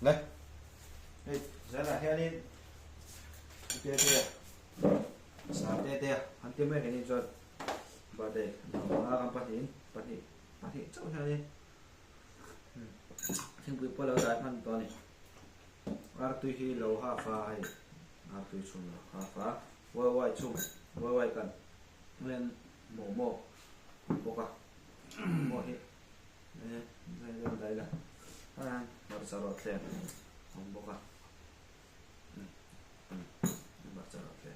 đây đây giá là theo đi tia tia sao tia tia hắn tiêm mấy cái này rồi và để nó làm phát hiện chỗ theo đi xin quý bà lâu đại phan to này ar tui hi lo ha fa hai ar tui chung ha fa wai chung wai kan men mo boka mo hi đây đây là mar sarot le boka mar sarot le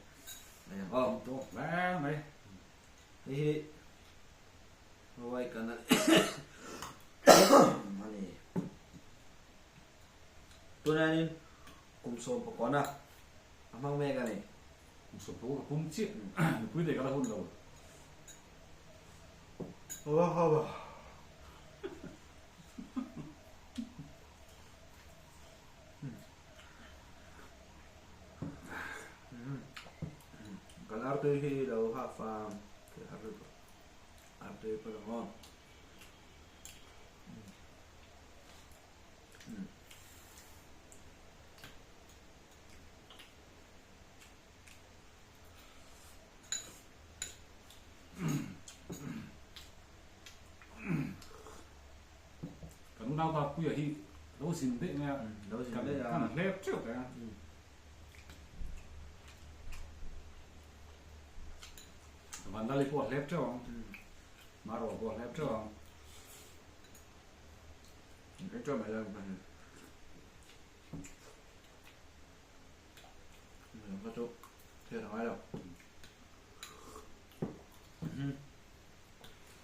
này to vàng này hi wai kan mani tunanin kumsom pokona amang mega ni số phố cũng chết quý để các hôn đầu wow kan artu hi lo ha fa artu pa ngon còn nào ta quý ở hi đâu xin đấy nghe đâu xin cái đấy cái là lép trước cáiวันนั้นเลยปวดเล็บจ้องมาหรอปวดเล็บจ้อง cái cho mày làm phần mình có chút chưa nói đâu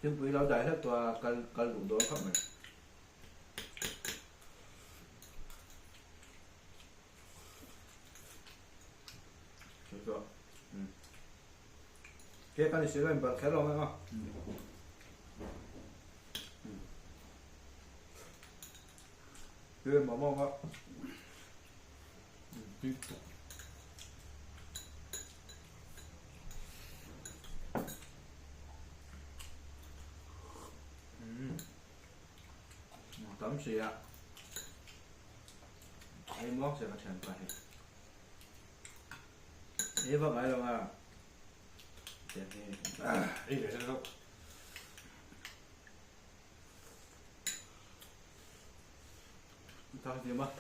tiếng quý lâu dài hết tòa cần đủ đó không mày rồi cái này sẽ làm bật khá lâu hay không đưa mà mong á tấm xì ạ em móc sẽ có thành phải thế vâng ấy đâu à tiền thì ý để cho đâu thôi thì mất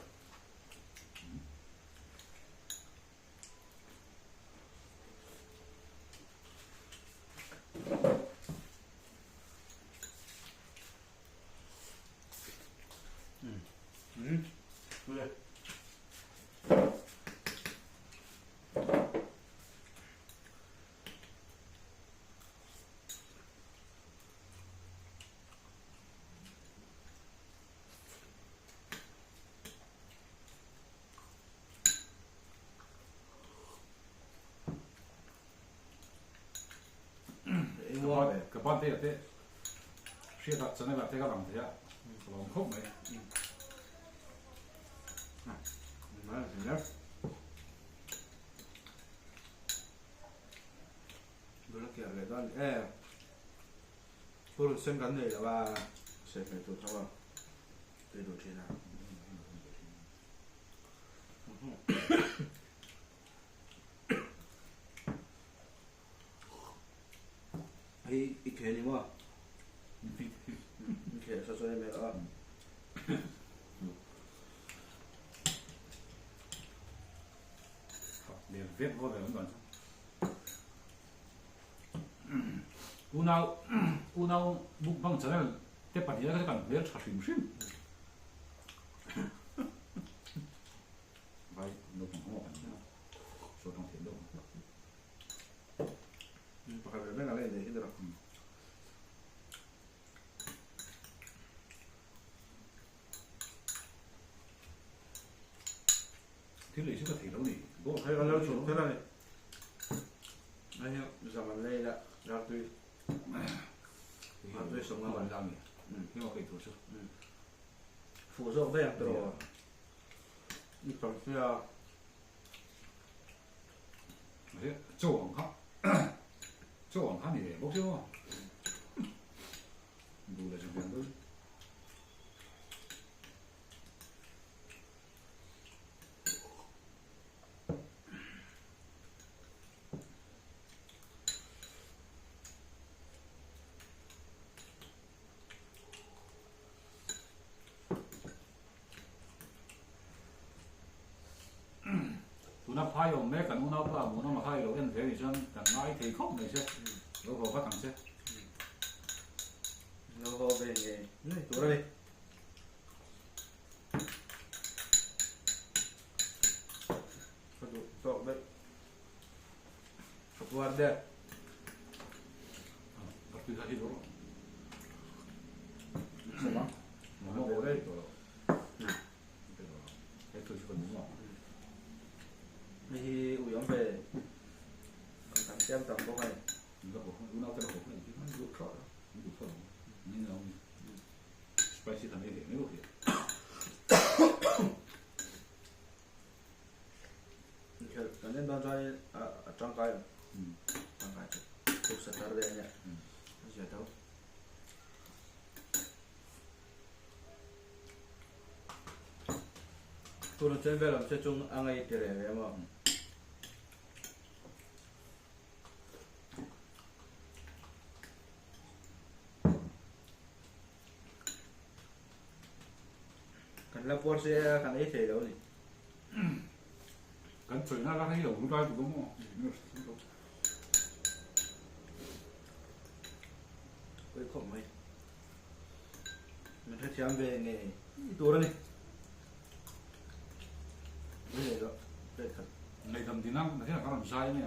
cái bọn thế xuyên đặt cho nên là thế các bạn thấy ạ lòng khúc này nói là gì đó đó là kiểu này đó tôi xem gắn này là ba sẽ phải tụt sau để đồ trên nào hay ít cái gì mà cái sao sao em ở liền viết vô về vẫn còn u nào bụng bằng chân là tiếp bản địa cái cần viết chả xỉm xỉm vậy nó cũng không ổn số trong tiền đâu phải về bên nào lên để được thế lý chứ có thể đâu nhỉ bộ hay là lâu xuống thế này đây nhá giờ mình lên đã ra tùy tôi sống ở còn ra nhỉ nhưng mà cái thủ sư phủ rộng đây là đồ đi còn kia thế chỗ họ chỗ họ thì để bốc chưa đủ để chuẩn bị thôi phai ông mẹ cần nó ba muốn nó mà khai rồi em thế thì chân cần nói thì không này chứ nó có phát thằng chứ nó vô về nghề này tụi đây Sok baik. Keluarga. Tapi tadi dulu. Sama. Mau boleh itu. Nah. Itu juga mau. Ini uyang về. Thằng xem tầm có này. Enggak kok, lu nak terus kok. Ini juga kok. Ini juga. Ini nào. Spicy thằng này ini loh ya. Cái nên đang chơi trong cái trong cái chụp sạch ra đây nhỉ giờ đâu tôi nói chuyện về làm chơi chung anh ấy để về mà cần là por sẽ cần ấy thể đâu nhỉ Kan chuyện nó thấy hiểu lúc đó thì đúng không? Quay khổng mày mình thấy xem về nghềตัวnày bây giờ rồi đây thật Này thầm thì năm thế là có làm sai nhỉ?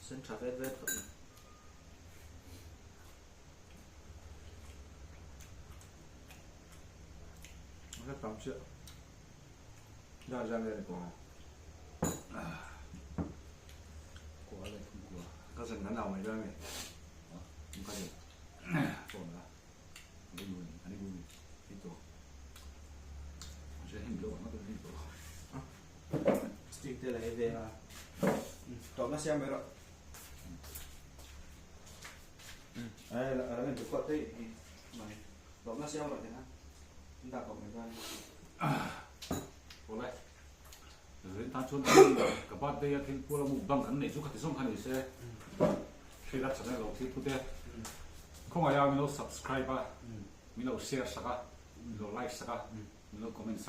Xin chào vết vết thật rất 8 triệu ra đây là của đây không của. có dừng cái nào mày ra mày không có gì Còn là anh đi luôn đi tổ. Sẽ hình lộ nó tôi đi tổ. stick đây là về tóm nó xem vậy rồi đây là mình phải quật đi mày tóm nó xem vậy thế nào chúng ta cộng mình ra Còn lại. Rồi ta chôn cả ba đây thì cô là một bằng khẩn này chú khát xong khẩn này sẽ khi đã trở lại đầu tiên tôi không ai mình nó subscribe mình nó share saka mình nó like saka mình nó comment